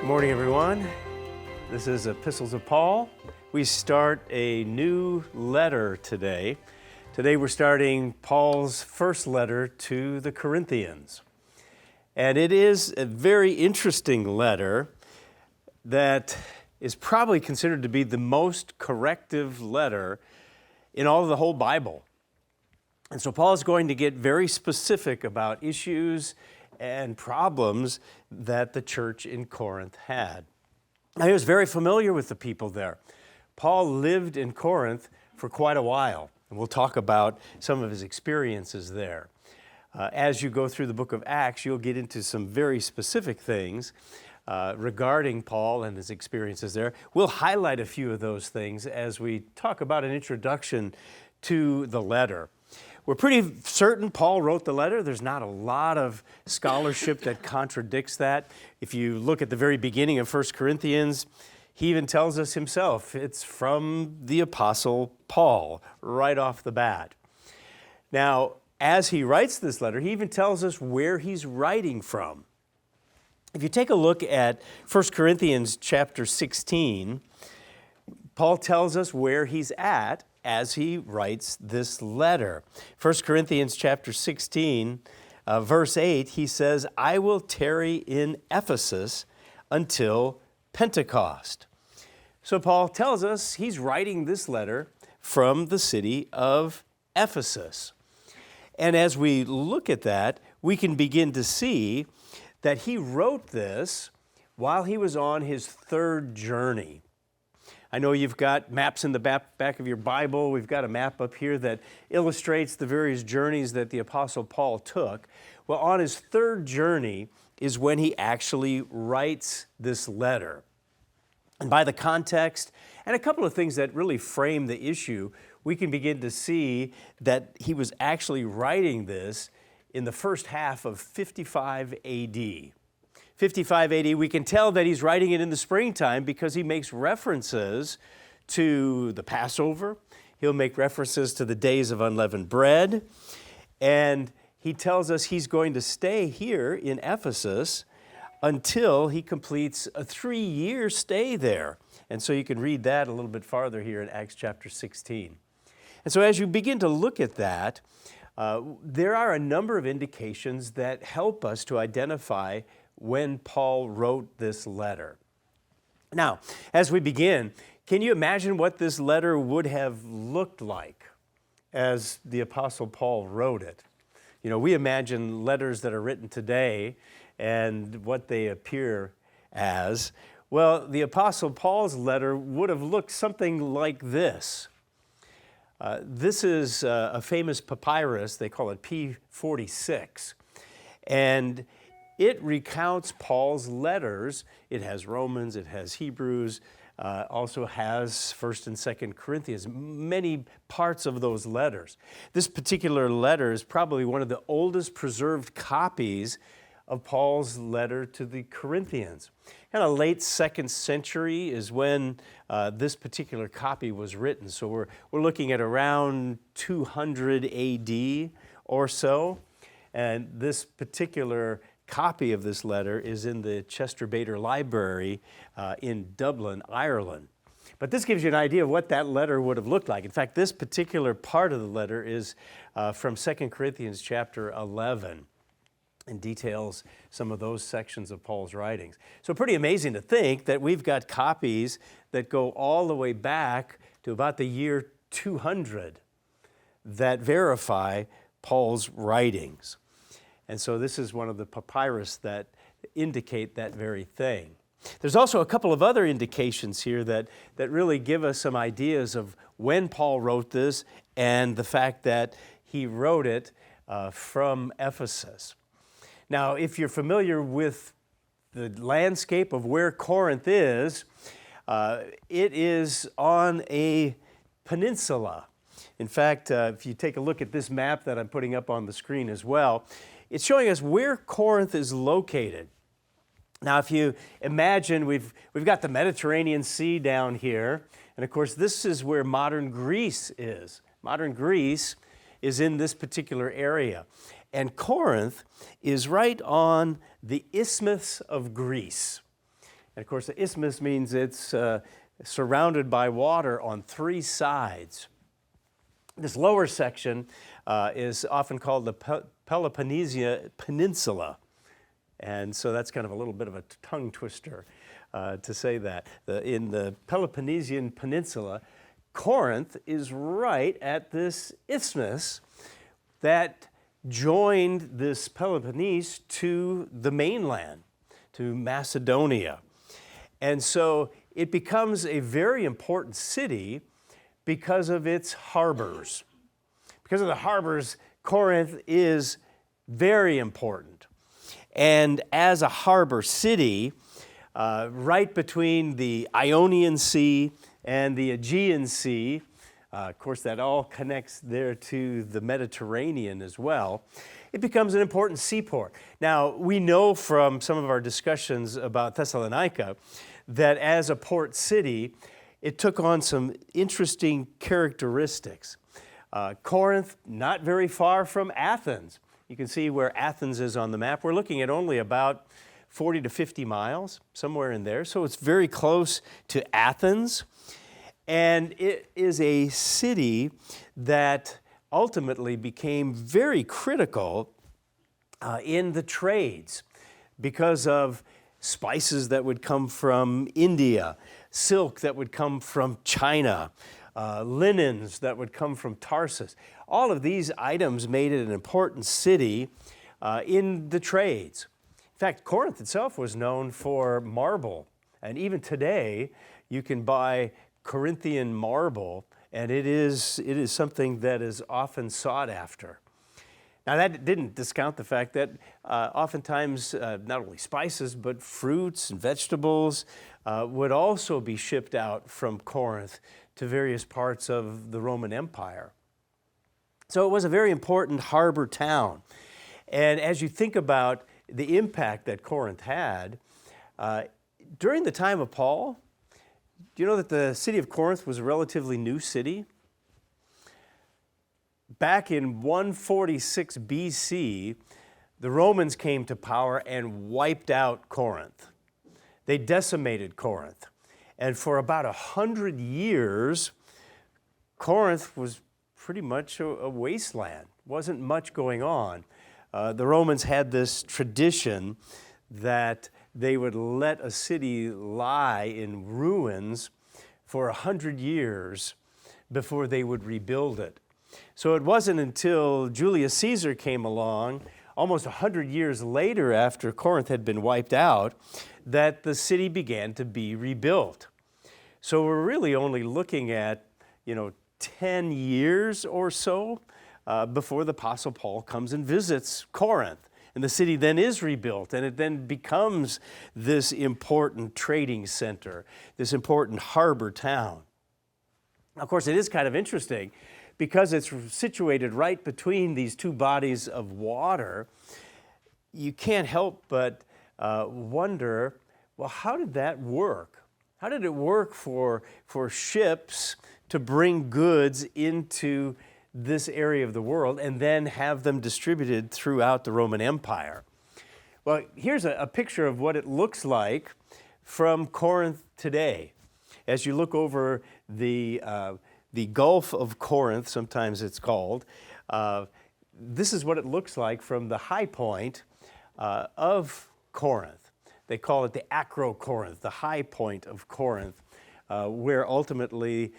Good morning, everyone. This is Epistles of Paul. We start a new letter today. Today we're starting Paul's first letter to the Corinthians. And it is a very interesting letter that is probably considered to be the most corrective letter in all of the whole Bible. And so Paul is going to get very specific about issues and problems that the church in Corinth had. Now, he was very familiar with the people there. Paul lived in Corinth for quite a while, and we'll talk about some of his experiences there. As you go through the book of Acts, you'll get into some very specific things regarding Paul and his experiences there. We'll highlight a few of those things as we talk about an introduction to the letter. We're pretty certain Paul wrote the letter. There's not a lot of scholarship that contradicts that. If you look at the very beginning of 1 Corinthians, he even tells us himself, it's from the Apostle Paul, right off the bat. Now, as he writes this letter, he even tells us where he's writing from. If you take a look at 1 Corinthians chapter 16, Paul tells us where he's at as he writes this letter. 1 Corinthians chapter 16, verse 8, he says, I will tarry in Ephesus until Pentecost. So Paul tells us he's writing this letter from the city of Ephesus. And as we look at that, we can begin to see that he wrote this while he was on his third journey. I know you've got maps in the back of your Bible. We've got a map up here that illustrates the various journeys that the Apostle Paul took. Well, on his third journey is when he actually writes this letter. And by the context and a couple of things that really frame the issue, we can begin to see that he was actually writing this in the first half of 55 A.D. 55 AD, we can tell that he's writing it in the springtime because he makes references to the Passover. He'll make references to the days of unleavened bread. And he tells us he's going to stay here in Ephesus until he completes a 3-year stay there. And so you can read that a little bit farther here in Acts chapter 16. And so as you begin to look at that, there are a number of indications that help us to identify when Paul wrote this letter. Now, as we begin, can you imagine what this letter would have looked like as the Apostle Paul wrote it? You know, we imagine letters that are written today and what they appear as. Well, the Apostle Paul's letter would have looked something like this. This is a famous papyrus, they call it P46, and it recounts Paul's letters. It has Romans, it has Hebrews, also has 1st and 2nd Corinthians, many parts of those letters. This particular letter is probably one of the oldest preserved copies of Paul's letter to the Corinthians. Kind of late 2nd century is when this particular copy was written. So we're looking at around 200 AD or so. And this particular copy of this letter is in the Chester Bader Library in Dublin, Ireland. But this gives you an idea of what that letter would have looked like. In fact, this particular part of the letter is from 2 Corinthians chapter 11 and details some of those sections of Paul's writings. So pretty amazing to think that we've got copies that go all the way back to about the year 200 that verify Paul's writings. And so this is one of the papyrus that indicate that very thing. There's also a couple of other indications here that really give us some ideas of when Paul wrote this and the fact that he wrote it from Ephesus. Now, if you're familiar with the landscape of where Corinth is, it is on a peninsula. In fact, if you take a look at this map that I'm putting up on the screen as well, it's showing us where Corinth is located. Now, if you imagine, we've got the Mediterranean Sea down here, and of course, this is where modern Greece is. Modern Greece is in this particular area. And Corinth is right on the Isthmus of Greece. And of course, the isthmus means it's surrounded by water on three sides. This lower section is often called the Peloponnesian Peninsula. And so that's kind of a little bit of a tongue twister to say that. In the Peloponnesian Peninsula, Corinth is right at this isthmus that joined this Peloponnese to the mainland, to Macedonia. And so it becomes a very important city because of its harbors. Because of the harbors, Corinth is very important. And as a harbor city, right between the Ionian Sea and the Aegean Sea, of course that all connects there to the Mediterranean as well, it becomes an important seaport. Now, we know from some of our discussions about Thessalonica that as a port city, it took on some interesting characteristics. Corinth, not very far from Athens. You can see where Athens is on the map. We're looking at only about 40 to 50 miles, somewhere in there. So it's very close to Athens. And it is a city that ultimately became very critical in the trades because of spices that would come from India, silk that would come from China, linens that would come from Tarsus. All of these items made it an important city in the trades. In fact, Corinth itself was known for marble. And even today, you can buy Corinthian marble, and it is something that is often sought after. Now, that didn't discount the fact that oftentimes not only spices, but fruits and vegetables would also be shipped out from Corinth to various parts of the Roman Empire. So it was a very important harbor town. And as you think about the impact that Corinth had, during the time of Paul, do you know that the city of Corinth was a relatively new city? Back in 146 BC, the Romans came to power and wiped out Corinth. They decimated Corinth. And for about 100 years, Corinth was pretty much a wasteland. Wasn't much going on. The Romans had this tradition that they would let a city lie in ruins for 100 years before they would rebuild it. So it wasn't until Julius Caesar came along, almost 100 years later after Corinth had been wiped out, that the city began to be rebuilt. So we're really only looking at, 10 years or so before the Apostle Paul comes and visits Corinth. And the city then is rebuilt, and it then becomes this important trading center, this important harbor town. Of course, it is kind of interesting because it's situated right between these two bodies of water. You can't help but wonder, well, how did that work? How did it work for ships to bring goods into this area of the world and then have them distributed throughout the Roman Empire? Well, here's a picture of what it looks like from Corinth today. As you look over the Gulf of Corinth, sometimes it's called, this is what it looks like from the high point of Corinth. They call it the Acro-Corinth, the high point of Corinth, where ultimately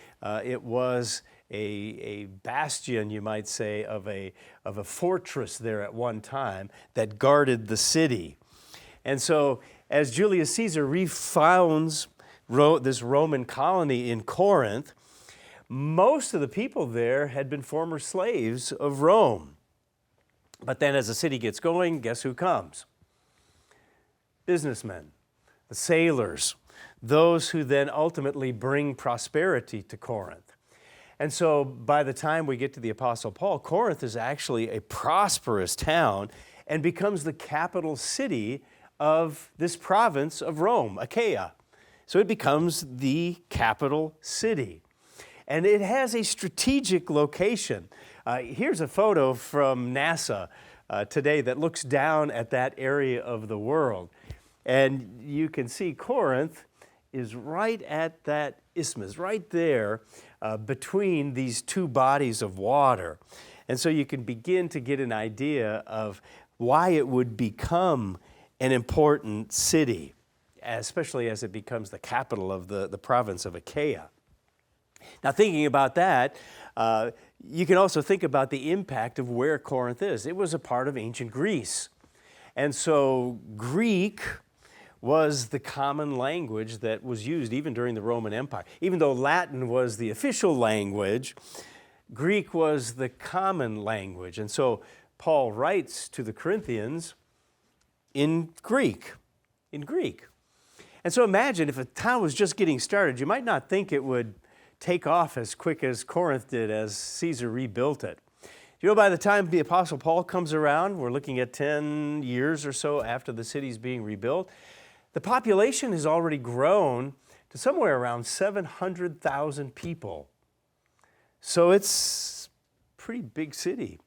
it was a bastion, you might say, of a fortress there at one time that guarded the city. And so as Julius Caesar refounds this Roman colony in Corinth, most of the people there had been former slaves of Rome. But then as the city gets going, guess who comes? Businessmen, the sailors, those who then ultimately bring prosperity to Corinth. And so by the time we get to the Apostle Paul, Corinth is actually a prosperous town and becomes the capital city of this province of Rome, Achaia. So it becomes the capital city. And it has a strategic location. Here's a photo from NASA today that looks down at that area of the world. And you can see Corinth is right at that isthmus, right there between these two bodies of water. And so you can begin to get an idea of why it would become an important city, especially as it becomes the capital of the province of Achaia. Now, thinking about that, you can also think about the impact of where Corinth is. It was a part of ancient Greece. And so Greek was the common language that was used even during the Roman Empire. Even though Latin was the official language, Greek was the common language. And so Paul writes to the Corinthians in Greek. And so imagine if a town was just getting started, you might not think it would take off as quick as Corinth did as Caesar rebuilt it. You know, by the time the Apostle Paul comes around, we're looking at 10 years or so after the city's being rebuilt, the population has already grown to somewhere around 700,000 people. So it's a pretty big city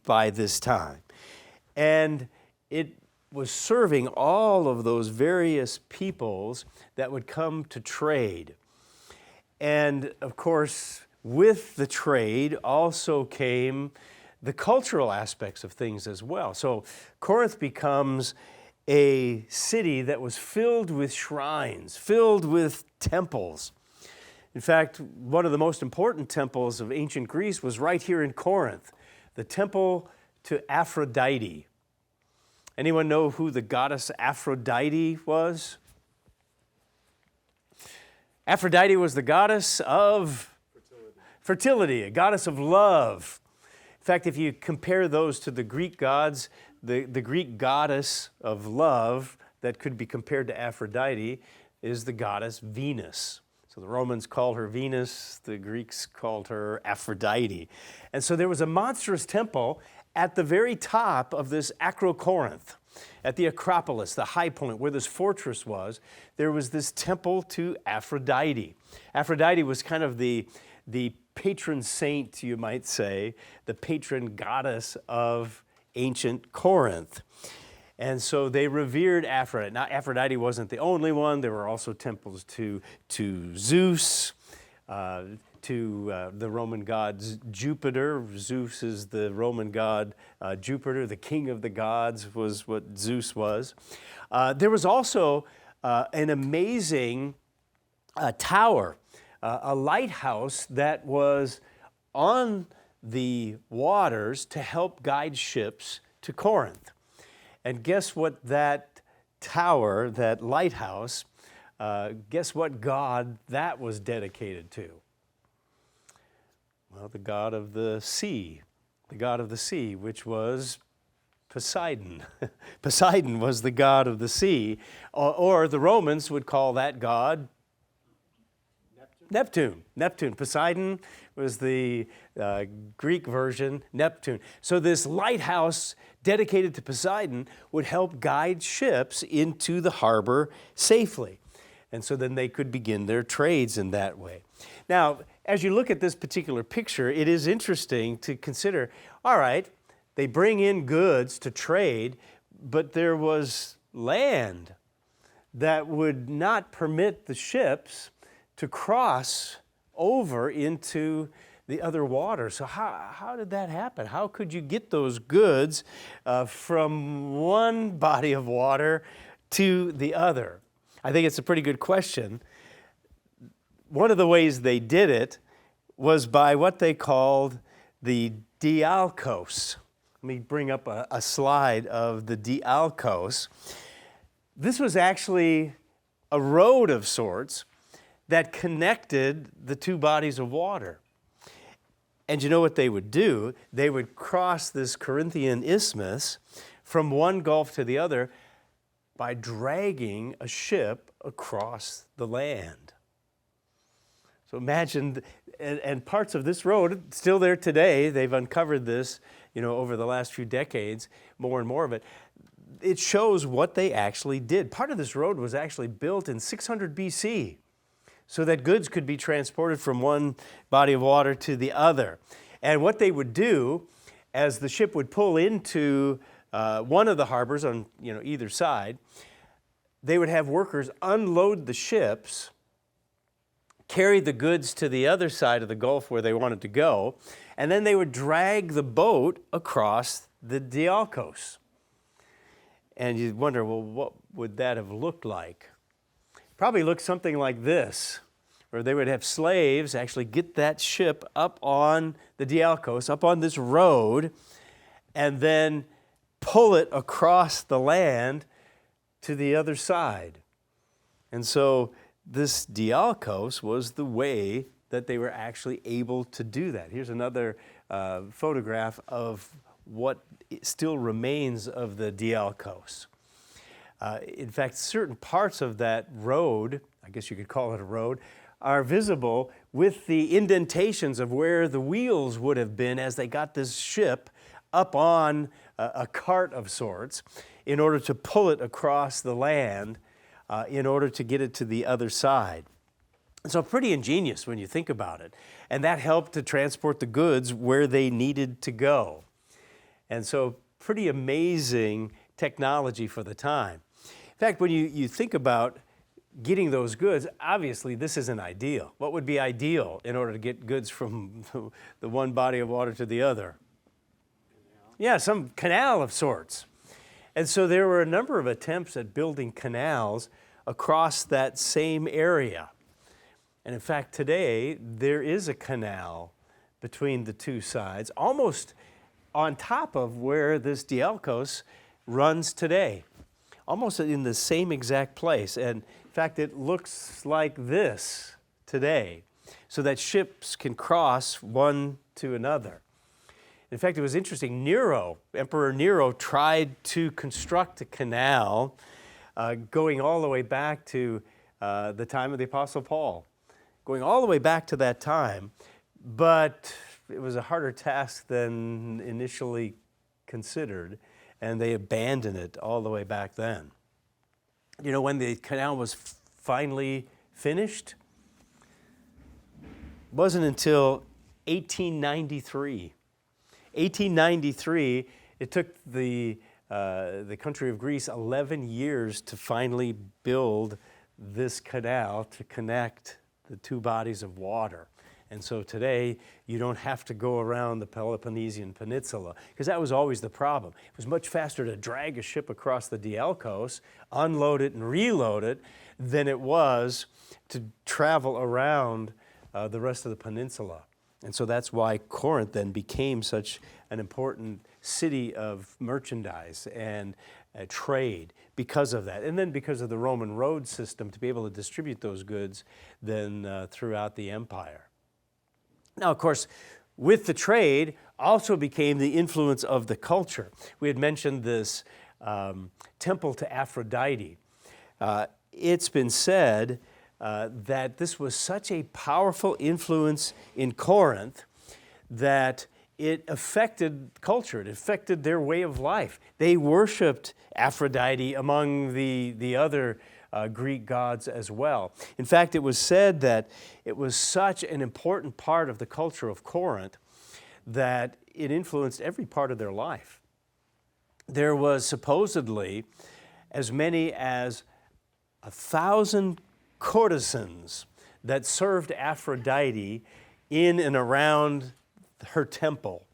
by this time. And it was serving all of those various peoples that would come to trade. And of course, with the trade also came the cultural aspects of things as well. So Corinth becomes a city that was filled with shrines, filled with temples. In fact, one of the most important temples of ancient Greece was right here in Corinth, the temple to Aphrodite. Anyone know who the goddess Aphrodite was? Aphrodite was the goddess of fertility, a goddess of love. In fact, if you compare those to the Greek gods, the Greek goddess of love that could be compared to Aphrodite is the goddess Venus. So the Romans called her Venus, the Greeks called her Aphrodite. And so there was a monstrous temple at the very top of this Acrocorinth, at the Acropolis, the high point where this fortress was. There was this temple to Aphrodite. Aphrodite was kind of the patron saint, you might say, the patron goddess of ancient Corinth. And so they revered Aphrodite. Now, Aphrodite wasn't the only one. There were also temples to Zeus, to the Roman god Jupiter. Zeus is the Roman god Jupiter. The king of the gods was what Zeus was. There was also an amazing tower, a lighthouse that was on the waters to help guide ships to Corinth. And guess what that tower, that lighthouse, guess what god that was dedicated to? Well, the god of the sea, which was Poseidon. Poseidon was the god of the sea, or the Romans would call that god Neptune. Poseidon was the Greek version, Neptune. So this lighthouse dedicated to Poseidon would help guide ships into the harbor safely. And so then they could begin their trades in that way. Now, as you look at this particular picture, it is interesting to consider, all right, they bring in goods to trade, but there was land that would not permit the ships to cross over into the other water. So how did that happen? How could you get those goods from one body of water to the other? I think it's a pretty good question. One of the ways they did it was by what they called the Diolkos. Let me bring up a slide of the Diolkos. This was actually a road of sorts that connected the two bodies of water. And you know what they would do? They would cross this Corinthian isthmus from one gulf to the other by dragging a ship across the land. So imagine, and parts of this road, still there today, they've uncovered this, over the last few decades, more and more of it. It shows what they actually did. Part of this road was actually built in 600 BC. So that goods could be transported from one body of water to the other. And what they would do, as the ship would pull into one of the harbors on either side. They would have workers unload the ships, carry the goods to the other side of the Gulf where they wanted to go, and then they would drag the boat across the Diolkos. And you'd wonder, well, what would that have looked like? Probably looked something like this, where they would have slaves actually get that ship up on the Diolkos, up on this road, and then pull it across the land to the other side. And so this Diolkos was the way that they were actually able to do that. Here's another photograph of what still remains of the Diolkos. In fact, certain parts of that road, I guess you could call it a road, are visible with the indentations of where the wheels would have been as they got this ship up on a cart of sorts in order to pull it across the land in order to get it to the other side. So pretty ingenious when you think about it. And that helped to transport the goods where they needed to go. And so pretty amazing technology for the time. In fact, when you think about getting those goods, obviously this isn't ideal. What would be ideal in order to get goods from the one body of water to the other? Yeah, some canal of sorts. And so there were a number of attempts at building canals across that same area. And in fact, today, there is a canal between the two sides, almost on top of where this Diolkos runs today, almost in the same exact place. And in fact, it looks like this today, so that ships can cross one to another. In fact, it was interesting. Emperor Nero tried to construct a canal going all the way back to the time of the Apostle Paul, going all the way back to that time, but it was a harder task than initially considered, and they abandoned it all the way back then. You know, when the canal was finally finished, it wasn't until 1893. 1893, it took the country of Greece 11 years to finally build this canal to connect the two bodies of water. And so today, you don't have to go around the Peloponnesian Peninsula, because that was always the problem. It was much faster to drag a ship across the Diolkos, unload it and reload it, than it was to travel around the rest of the peninsula. And so that's why Corinth then became such an important city of merchandise and trade because of that. And then because of the Roman road system to be able to distribute those goods then throughout the empire. Now, of course, with the trade also became the influence of the culture. We had mentioned this temple to Aphrodite. It's been said that this was such a powerful influence in Corinth that it affected culture, it affected their way of life. They worshiped Aphrodite among the other Greek gods as well. In fact, it was said that it was such an important part of the culture of Corinth that it influenced every part of their life. There was supposedly as many as 1,000 courtesans that served Aphrodite in and around her temple.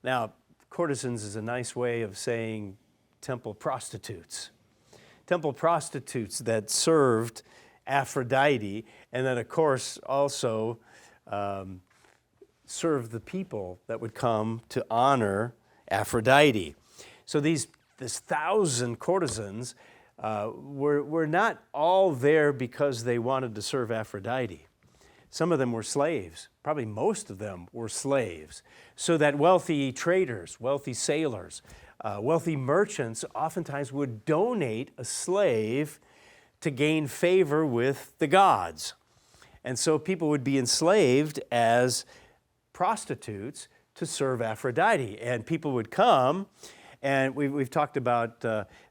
Now, courtesans is a nice way of saying temple prostitutes. Temple prostitutes that served Aphrodite, and then, of course, also served the people that would come to honor Aphrodite. So this 1,000 courtesans were not all there because they wanted to serve Aphrodite. Some of them were slaves. Probably most of them were slaves. So that wealthy traders, wealthy sailors, wealthy merchants oftentimes would donate a slave to gain favor with the gods. And so people would be enslaved as prostitutes to serve Aphrodite. And people would come, and we've talked about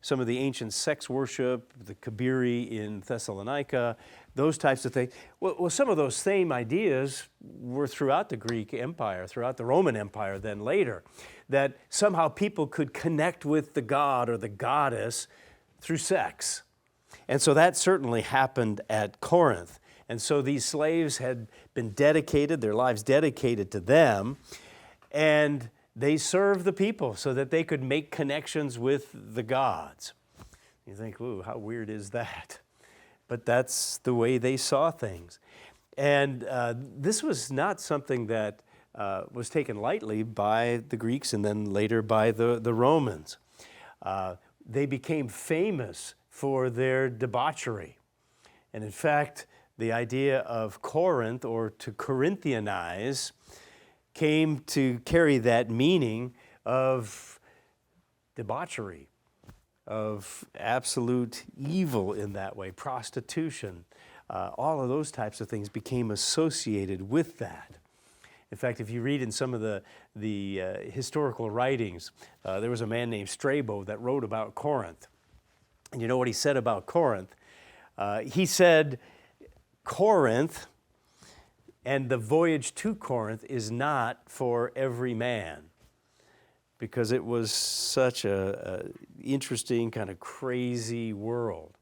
some of the ancient sex worship, the Kabiri in Thessalonica, those types of things. Well, some of those same ideas were throughout the Greek Empire, throughout the Roman Empire then later, that somehow people could connect with the god or the goddess through sex. And so that certainly happened at Corinth. And so these slaves had been dedicated, their lives dedicated to them, and they served the people so that they could make connections with the gods. You think, ooh, how weird is that? But that's the way they saw things. And this was not something that was taken lightly by the Greeks and then later by the Romans. They became famous for their debauchery. And in fact, the idea of Corinth, or to Corinthianize, came to carry that meaning of debauchery, of absolute evil in that way, prostitution. All of those types of things became associated with that. In fact, if you read in some of the historical writings, there was a man named Strabo that wrote about Corinth. And you know what he said about Corinth? He said, Corinth and the voyage to Corinth is not for every man, because it was such a interesting, kind of crazy world.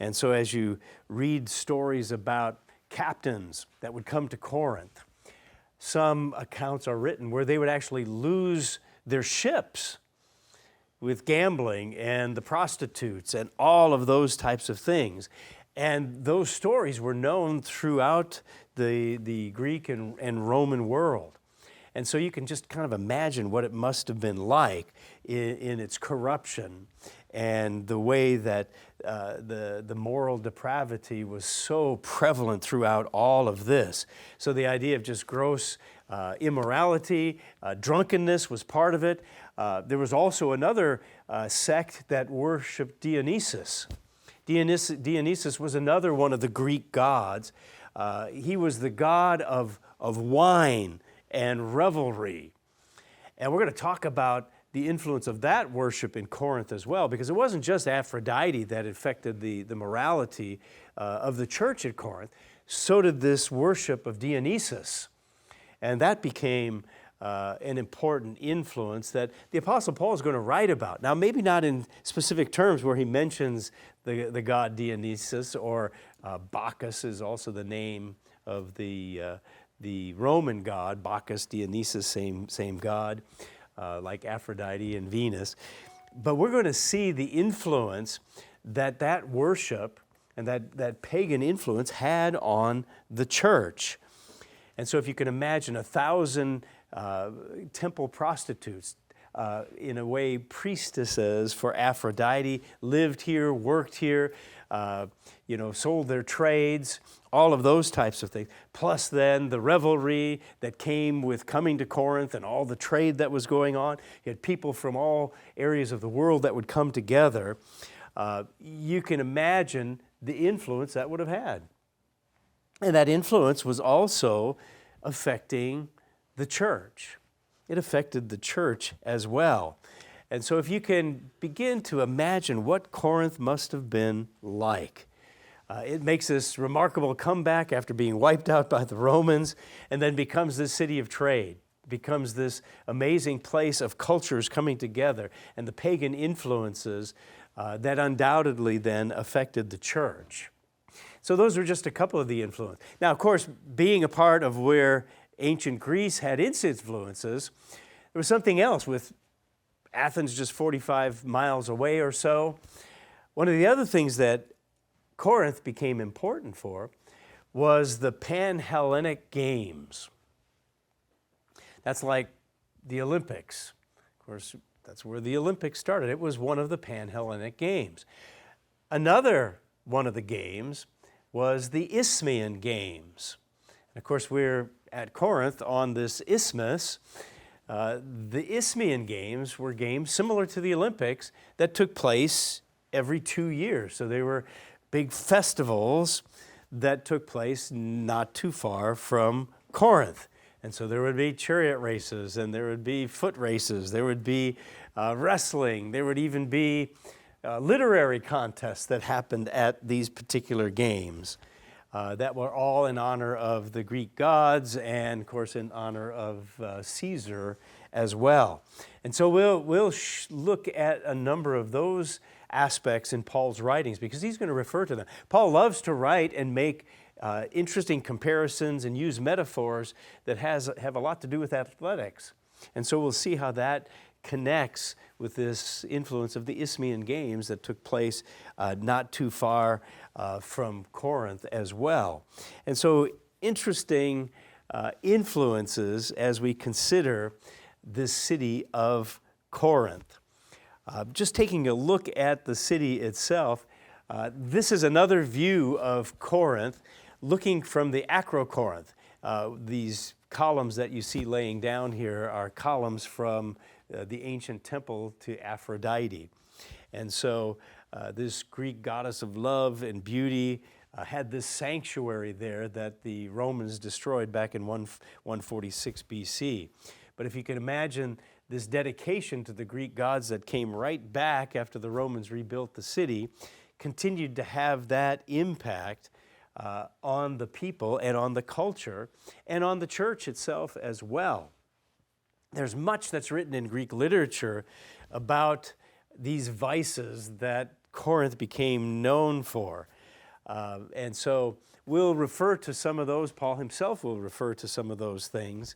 And so as you read stories about captains that would come to Corinth, some accounts are written where they would actually lose their ships with gambling and the prostitutes and all of those types of things. And those stories were known throughout the Greek and Roman world. And so you can just kind of imagine what it must have been like in its corruption and the way that the moral depravity was so prevalent throughout all of this. So the idea of just gross immorality, drunkenness was part of it. There was also another sect that worshiped Dionysus. Dionysus was another one of the Greek gods. He was the god of wine and revelry. And we're going to talk about the influence of that worship in Corinth as well, because it wasn't just Aphrodite that affected the morality of the church at Corinth. So did this worship of Dionysus. And that became an important influence that the Apostle Paul is going to write about. Now, maybe not in specific terms where he mentions the god Dionysus, or Bacchus is also the name of the Roman god, Bacchus, Dionysus, same god, like Aphrodite and Venus. But we're going to see the influence that worship and that pagan influence had on the church. And so if you can imagine 1,000 temple prostitutes, in a way priestesses for Aphrodite, lived here, worked here, sold their trades, all of those types of things. Plus then the revelry that came with coming to Corinth and all the trade that was going on. You had people from all areas of the world that would come together. You can imagine the influence that would have had. And that influence was also affecting the church. It affected the church as well. And so if you can begin to imagine what Corinth must have been like, it makes this remarkable comeback after being wiped out by the Romans, and then becomes this city of trade, becomes this amazing place of cultures coming together, and the pagan influences that undoubtedly then affected the church. So those are just a couple of the influences. Now, of course, being a part of where ancient Greece had its influences, there was something else with Athens just 45 miles away or so. One of the other things that Corinth became important for was the Pan-Hellenic Games. That's like the Olympics. Of course, that's where the Olympics started. It was one of the Pan-Hellenic Games. Another one of the games was the Isthmian Games. And of course, we're at Corinth on this isthmus. The Isthmian Games were games similar to the Olympics that took place every 2 years. So they were big festivals that took place not too far from Corinth. And so there would be chariot races, and there would be foot races, there would be wrestling, there would even be literary contests that happened at these particular games. that were all in honor of the Greek gods and, of course, in honor of Caesar as well. And so we'll look at a number of those aspects in Paul's writings because he's going to refer to them. Paul loves to write and make interesting comparisons and use metaphors that have a lot to do with athletics. And so we'll see how that connects with this influence of the Isthmian Games that took place not too far from Corinth as well. And so interesting influences as we consider this city of Corinth. Just taking a look at the city itself, this is another view of Corinth looking from the Acrocorinth. These columns that you see laying down here are columns from the ancient temple to Aphrodite. And so this Greek goddess of love and beauty had this sanctuary there that the Romans destroyed back in 146 BC. But if you can imagine this dedication to the Greek gods that came right back after the Romans rebuilt the city, continued to have that impact on the people and on the culture and on the church itself as well. There's much that's written in Greek literature about these vices that Corinth became known for. And so we'll refer to some of those. Paul himself will refer to some of those things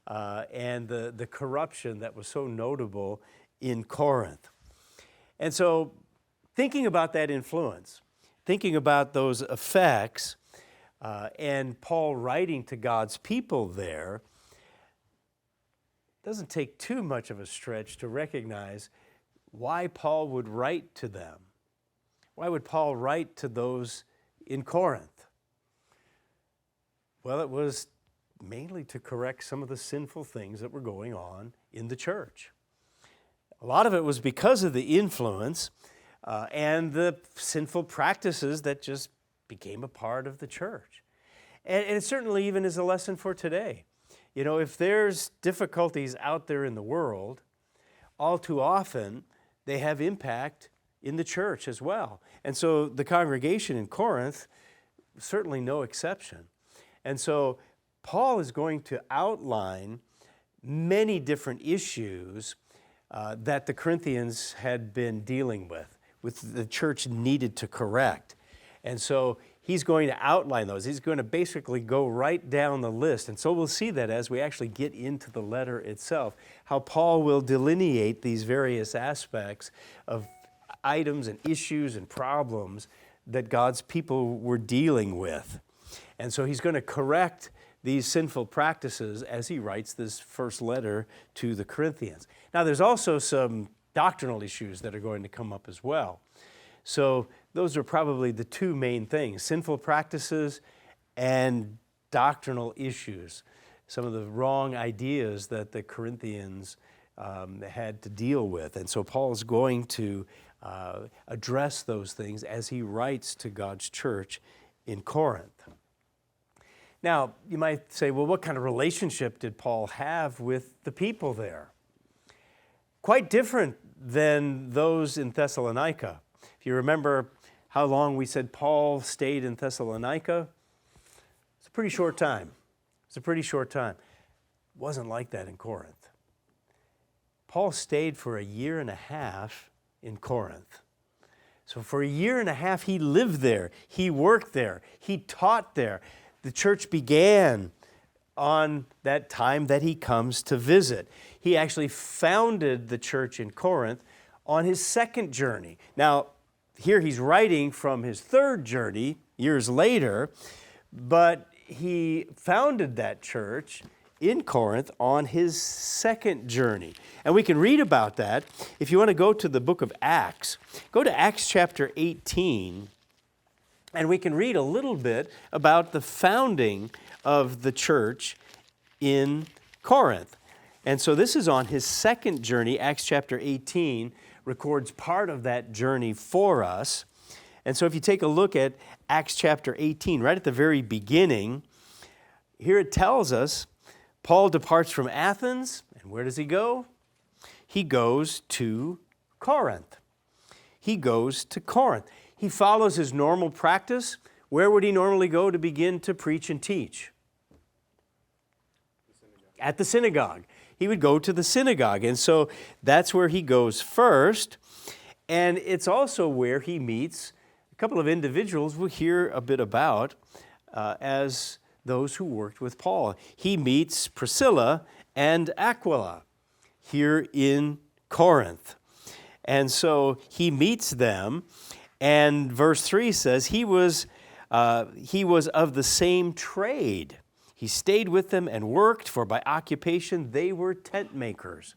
and the corruption that was so notable in Corinth. And so thinking about that influence, thinking about those effects, and Paul writing to God's people there, doesn't take too much of a stretch to recognize why Paul would write to them. Why would Paul write to those in Corinth? Well, it was mainly to correct some of the sinful things that were going on in the church. A lot of it was because of the influence and the sinful practices that just became a part of the church. And it certainly even is a lesson for today. You know, if there's difficulties out there in the world, all too often they have impact in the church as well. And so the congregation in Corinth, certainly no exception. And so Paul is going to outline many different issues that the Corinthians had been dealing with the church needed to correct. And so he's going to outline those. He's going to basically go right down the list. And so we'll see that as we actually get into the letter itself, how Paul will delineate these various aspects of items and issues and problems that God's people were dealing with. And so he's going to correct these sinful practices as he writes this first letter to the Corinthians. Now, there's also some doctrinal issues that are going to come up as well. So those are probably the two main things, sinful practices and doctrinal issues, some of the wrong ideas that the Corinthians had to deal with. And so Paul's going to address those things as he writes to God's church in Corinth. Now, you might say, well, what kind of relationship did Paul have with the people there? Quite different than those in Thessalonica. If you remember how long we said Paul stayed in Thessalonica, it's a pretty short time. It wasn't like that in Corinth. Paul stayed for a year and a half in Corinth. So for a year and a half, he lived there, he worked there, he taught there. The church began on that time that he comes to visit. He actually founded the church in Corinth on his second journey. Now, here he's writing from his third journey years later, but he founded that church in Corinth on his second journey. And we can read about that. If you want to go to the book of Acts, go to Acts chapter 18, and we can read a little bit about the founding of the church in Corinth. And so this is on his second journey. Acts chapter 18 records part of that journey for us. And so if you take a look at Acts chapter 18, right at the very beginning, here it tells us Paul departs from Athens, and where does he go? He goes to Corinth. He follows his normal practice, where would he normally go to begin to preach and teach? At the synagogue. He would go to the synagogue, and so that's where he goes first, and it's also where he meets a couple of individuals we'll hear a bit about as those who worked with Paul. He meets Priscilla and Aquila here in Corinth, and so he meets them, and verse 3 says he was of the same trade. He stayed with them and worked, for by occupation they were tent makers.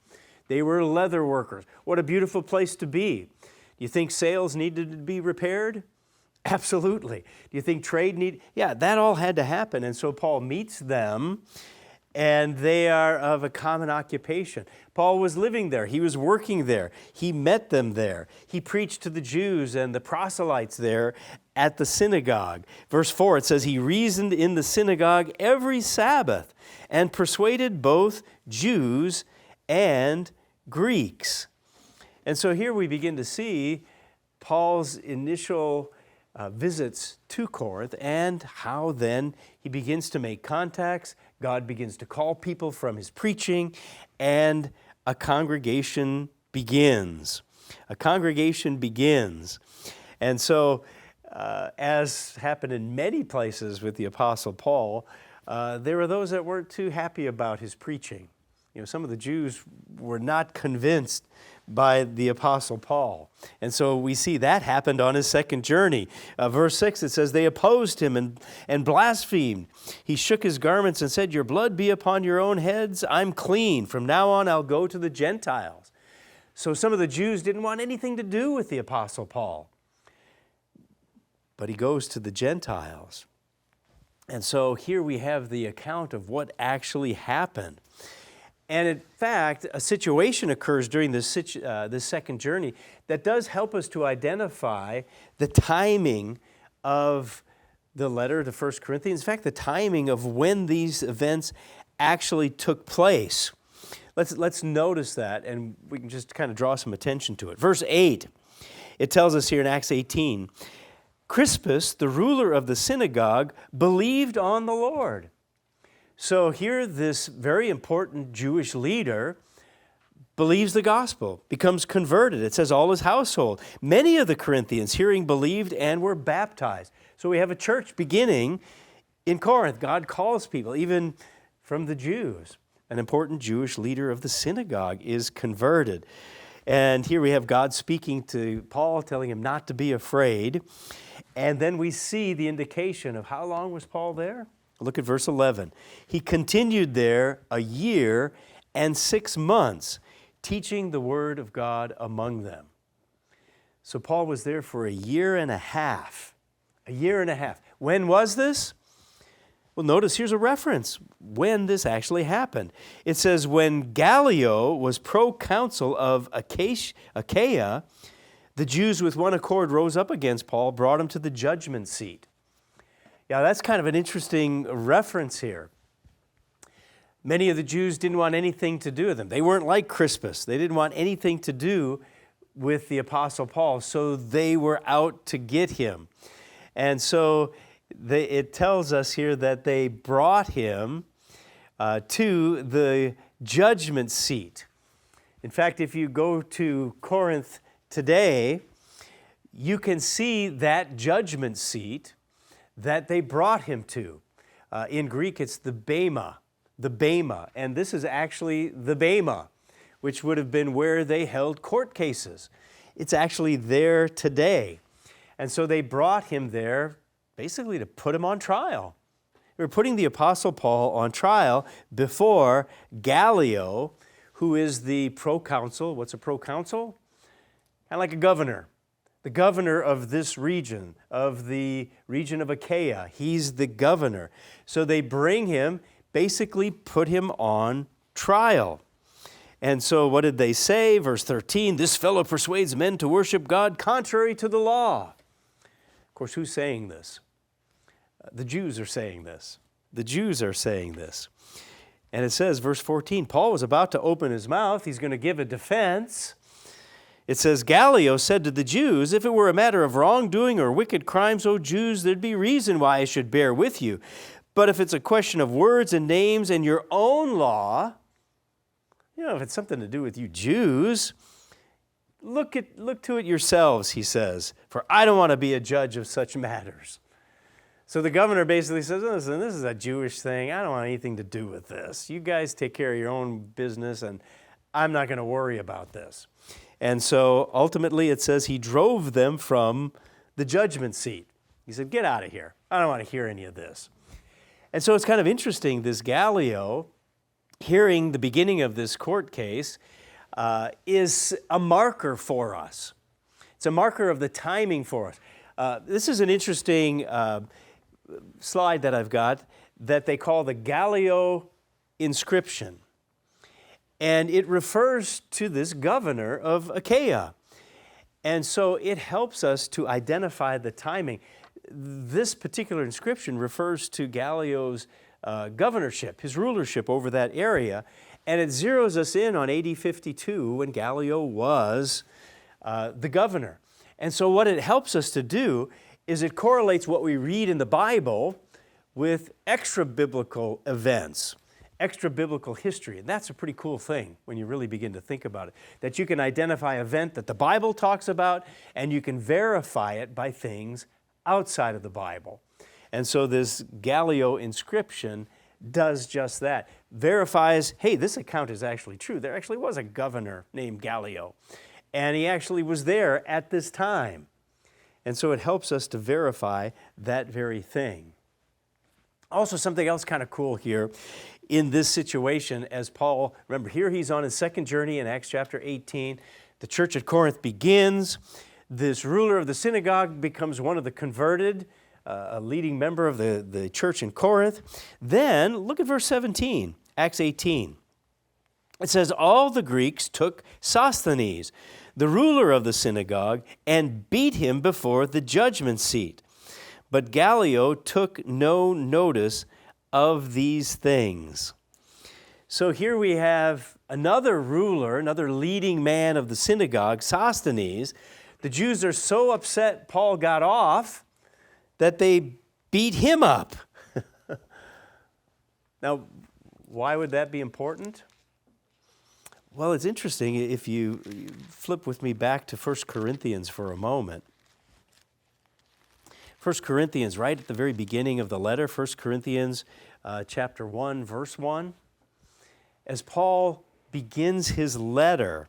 They were leather workers. What a beautiful place to be. Do you think sails needed to be repaired? Absolutely. Do you think trade Yeah, that all had to happen. And so Paul meets them, and they are of a common occupation. Paul was living there. He was working there. He met them there. He preached to the Jews and the proselytes there at the synagogue. Verse 4, it says, he reasoned in the synagogue every Sabbath and persuaded both Jews and Greeks. And so here we begin to see Paul's initial visits to Corinth and how then he begins to make contacts. God begins to call people from his preaching, and a congregation begins. A congregation begins. And so, as happened in many places with the Apostle Paul, there were those that weren't too happy about his preaching. You know, some of the Jews were not convinced by the Apostle Paul. And so we see that happened on his second journey. Verse 6, it says, they opposed him and blasphemed. He shook his garments and said, your blood be upon your own heads. I'm clean. From now on, I'll go to the Gentiles. So some of the Jews didn't want anything to do with the Apostle Paul. But he goes to the Gentiles. And so here we have the account of what actually happened. And in fact, a situation occurs during this second journey that does help us to identify the timing of the letter to 1 Corinthians. In fact, the timing of when these events actually took place. Let's notice that, and we can just kind of draw some attention to it. Verse 8, it tells us here in Acts 18, Crispus, the ruler of the synagogue, believed on the Lord. So here this very important Jewish leader believes the gospel, becomes converted. It says all his household. Many of the Corinthians hearing believed and were baptized. So we have a church beginning in Corinth. God calls people, even from the Jews. An important Jewish leader of the synagogue is converted. And here we have God speaking to Paul, telling him not to be afraid. And then we see the indication of how long was Paul there? Look at verse 11. He continued there a year and 6 months, teaching the word of God among them. So Paul was there for a year and a half. A year and a half. When was this? Well, notice here's a reference when this actually happened. It says, when Gallio was proconsul of Achaia, the Jews with one accord rose up against Paul, brought him to the judgment seat. Yeah, that's kind of an interesting reference here. Many of the Jews didn't want anything to do with them. They weren't like Crispus. They didn't want anything to do with the Apostle Paul, so they were out to get him. And so it tells us here that they brought him to the judgment seat. In fact, if you go to Corinth today, you can see that judgment seat that they brought him to. In Greek, it's the bema, and this is actually the bema, which would have been where they held court cases. It's actually there today. And so they brought him there basically to put him on trial. They were putting the Apostle Paul on trial before Gallio, who is the proconsul. What's a proconsul? Kind of like a governor. The governor of this region, of the region of Achaia. He's the governor. So they bring him, basically put him on trial. And so what did they say? Verse 13, this fellow persuades men to worship God contrary to the law. Of course, who's saying this? The Jews are saying this. The Jews are saying this. And it says, verse 14, Paul was about to open his mouth. He's going to give a defense. It says, Gallio said to the Jews, if it were a matter of wrongdoing or wicked crimes, O Jews, there'd be reason why I should bear with you. But if it's a question of words and names and your own law, if it's something to do with you Jews, look to it yourselves, he says, for I don't want to be a judge of such matters. So the governor basically says, listen, this is a Jewish thing. I don't want anything to do with this. You guys take care of your own business, and I'm not going to worry about this. And so ultimately it says he drove them from the judgment seat. He said, get out of here. I don't want to hear any of this. And so it's kind of interesting, this Gallio, hearing the beginning of this court case, is a marker for us. It's a marker of the timing for us. This is an interesting slide that I've got that they call the Gallio inscription. And it refers to this governor of Achaia. And so it helps us to identify the timing. This particular inscription refers to Gallio's governorship, his rulership over that area. And it zeroes us in on AD 52 when Gallio was the governor. And so what it helps us to do is it correlates what we read in the Bible with extra-biblical events. Extra-biblical history, and that's a pretty cool thing when you really begin to think about it, that you can identify an event that the Bible talks about, and you can verify it by things outside of the Bible. And so this Gallio inscription does just that. Verifies, hey, this account is actually true. There actually was a governor named Gallio, and he actually was there at this time. And so it helps us to verify that very thing. Also, something else kind of cool here in this situation as Paul, remember here he's on his second journey in Acts chapter 18. The church at Corinth begins. This ruler of the synagogue becomes one of the converted, a leading member of the church in Corinth. Then look at verse 17, Acts 18. It says, all the Greeks took Sosthenes, the ruler of the synagogue, and beat him before the judgment seat. But Gallio took no notice of these things. So here we have another ruler, another leading man of the synagogue, Sosthenes. The Jews are so upset Paul got off that they beat him up. Now, why would that be important? Well, it's interesting if you flip with me back to 1 Corinthians for a moment. 1 Corinthians, right at the very beginning of the letter, 1 Corinthians chapter 1, verse 1. As Paul begins his letter,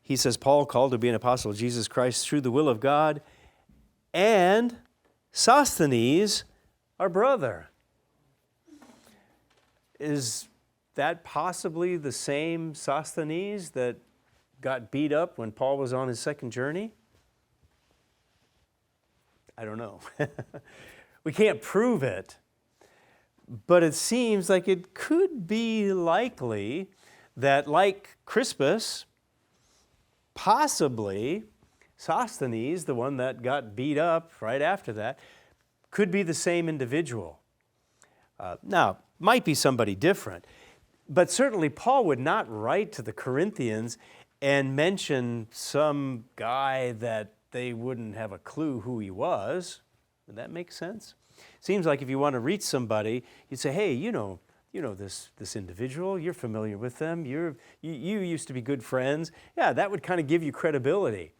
he says, Paul, called to be an apostle of Jesus Christ through the will of God, and Sosthenes, our brother. Is that possibly the same Sosthenes that got beat up when Paul was on his second journey? I don't know. We can't prove it, but it seems like it could be likely that, like Crispus, possibly Sosthenes, the one that got beat up right after that, could be the same individual. Now, might be somebody different, but certainly Paul would not write to the Corinthians and mention some guy that they wouldn't have a clue who he was. Would that make sense? Seems like if you want to reach somebody, you'd say, hey, you know this individual, you're familiar with them, you used to be good friends. Yeah, that would kind of give you credibility.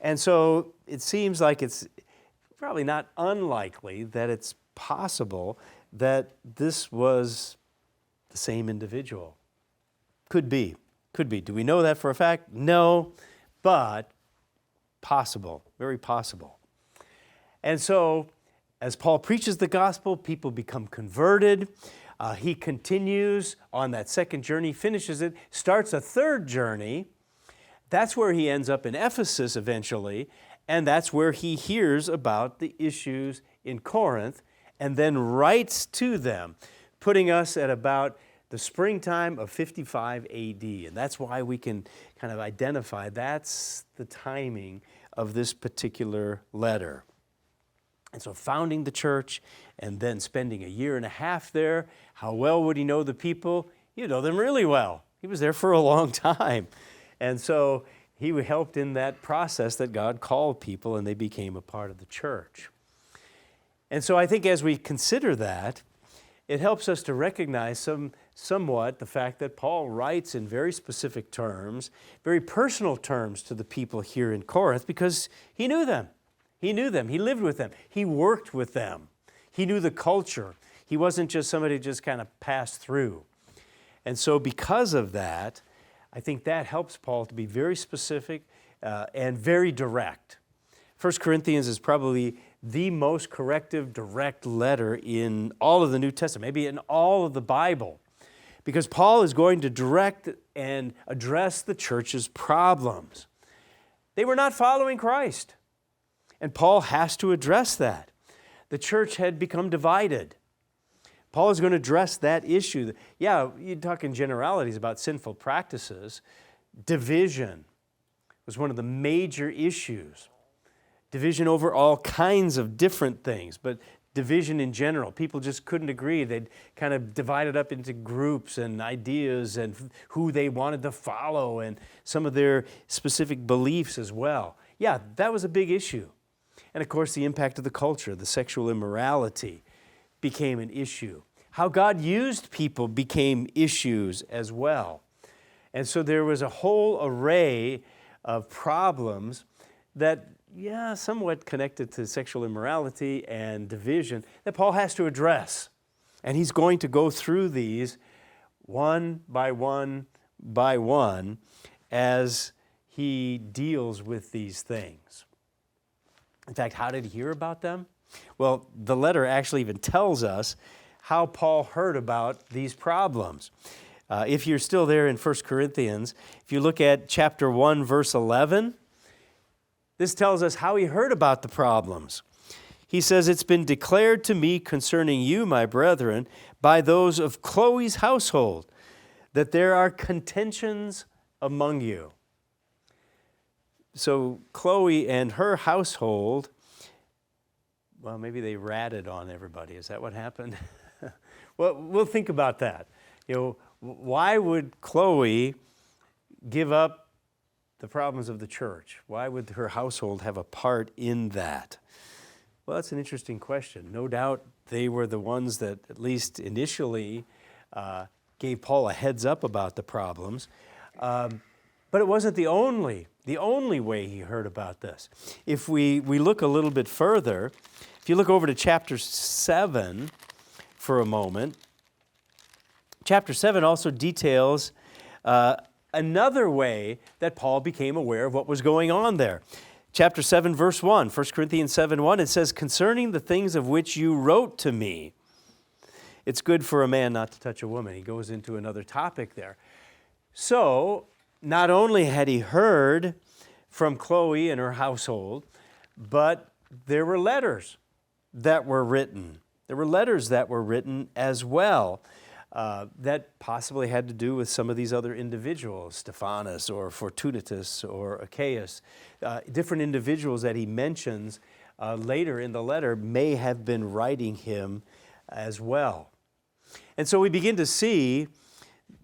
And so it seems like it's probably not unlikely that it's possible that this was the same individual. Could be. Do we know that for a fact? No, but possible, very possible. And so, as Paul preaches the gospel, people become converted. He continues on that second journey, finishes it, starts a third journey. That's where he ends up in Ephesus eventually, and that's where he hears about the issues in Corinth and then writes to them, putting us at about the springtime of 55 AD. And that's why we can kind of identify that's the timing of this particular letter. And so founding the church and then spending a year and a half there, how well would he know the people? You know them really well. He was there for a long time. And so he helped in that process that God called people and they became a part of the church. And so I think as we consider that, it helps us to recognize somewhat the fact that Paul writes in very specific terms, very personal terms to the people here in Corinth because he knew them. He knew them. He lived with them. He worked with them. He knew the culture. He wasn't just somebody who just kind of passed through. And so because of that, I think that helps Paul to be very specific and very direct. 1 Corinthians is probably the most corrective, direct letter in all of the New Testament, maybe in all of the Bible, because Paul is going to direct and address the church's problems. They were not following Christ, and Paul has to address that. The church had become divided. Paul is going to address that issue. Yeah, you're talking generalities about sinful practices. Division was one of the major issues. Division over all kinds of different things, but division in general. People just couldn't agree. They'd kind of divided up into groups and ideas and who they wanted to follow and some of their specific beliefs as well. Yeah, that was a big issue. And of course, the impact of the culture, the sexual immorality became an issue. How God used people became issues as well. And so there was a whole array of problems that somewhat connected to sexual immorality and division that Paul has to address. And he's going to go through these one by one by one as he deals with these things. In fact, how did he hear about them? Well, the letter actually even tells us how Paul heard about these problems. If you're still there in 1 Corinthians, if you look at chapter 1, verse 11, this tells us how he heard about the problems. He says, "It's been declared to me concerning you, my brethren, by those of Chloe's household, that there are contentions among you." So Chloe and her household, well, maybe they ratted on everybody. Is that what happened? Well, we'll think about that. Why would Chloe give up the problems of the church? Why would her household have a part in that? Well, that's an interesting question. No doubt they were the ones that at least initially gave Paul a heads up about the problems. But it wasn't the only way he heard about this. If we look a little bit further, if you look over to chapter 7 for a moment, chapter 7 also details another way that Paul became aware of what was going on there. Chapter 7, verse 1, 1 Corinthians 7:1, it says, "Concerning the things of which you wrote to me, it's good for a man not to touch a woman." He goes into another topic there. So, not only had he heard from Chloe and her household, but there were letters that were written. There were letters that were written as well. That possibly had to do with some of these other individuals, Stephanas or Fortunatus or Achaeus. Different individuals that he mentions later in the letter may have been writing him as well. And so we begin to see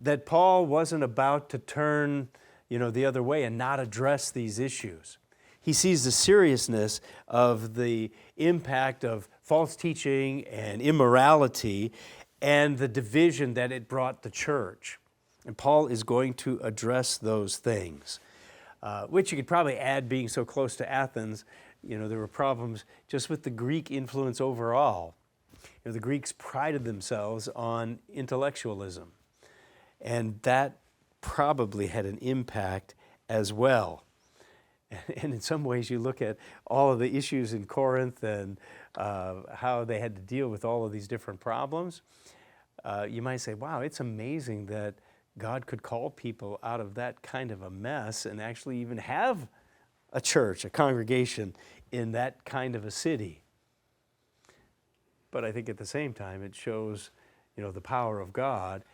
that Paul wasn't about to turn the other way and not address these issues. He sees the seriousness of the impact of false teaching and immorality and the division that it brought the church. And Paul is going to address those things, which you could probably add being so close to Athens. There were problems just with the Greek influence overall. The Greeks prided themselves on intellectualism, and that probably had an impact as well. And in some ways, you look at all of the issues in Corinth and how they had to deal with all of these different problems. You might say, wow, it's amazing that God could call people out of that kind of a mess and actually even have a church, a congregation in that kind of a city. But I think at the same time, it shows, the power of God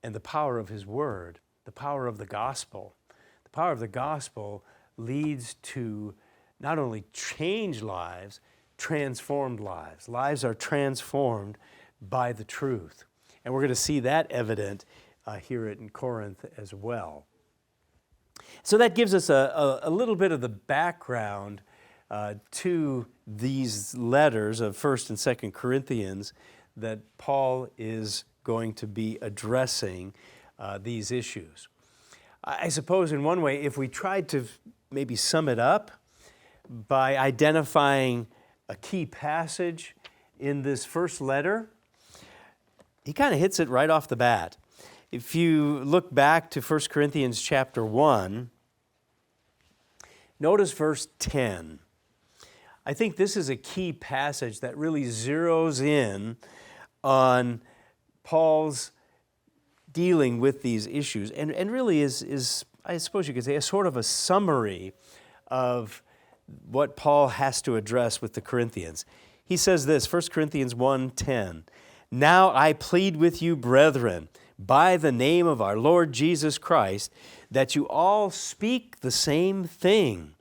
and the power of His Word, the power of the gospel. The power of the gospel leads to not only changed lives, transformed lives. Lives are transformed by the truth. And we're going to see that evident here in Corinth as well. So that gives us a little bit of the background to these letters of 1st and 2nd Corinthians that Paul is going to be addressing these issues. I suppose in one way, if we tried to maybe sum it up by identifying a key passage in this first letter, he kind of hits it right off the bat. If you look back to 1 Corinthians chapter 1, notice verse 10. I think this is a key passage that really zeroes in on Paul's dealing with these issues and really is, I suppose you could say, a sort of a summary of what Paul has to address with the Corinthians. He says this, 1 Corinthians 1:10, "Now I plead with you, brethren, by the name of our Lord Jesus Christ, that you all speak the same thing,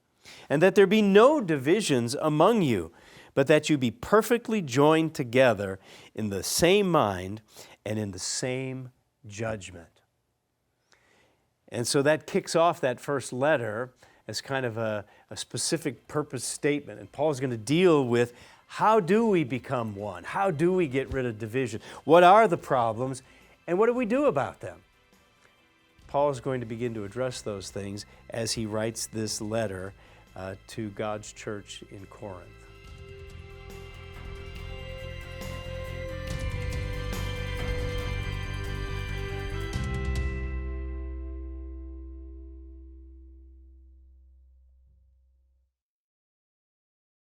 and that there be no divisions among you, but that you be perfectly joined together in the same mind and in the same judgment." And so that kicks off that first letter as kind of a specific purpose statement. And Paul's going to deal with how do we become one? How do we get rid of division? What are the problems? And what do we do about them? Paul is going to begin to address those things as he writes this letter to God's church in Corinth.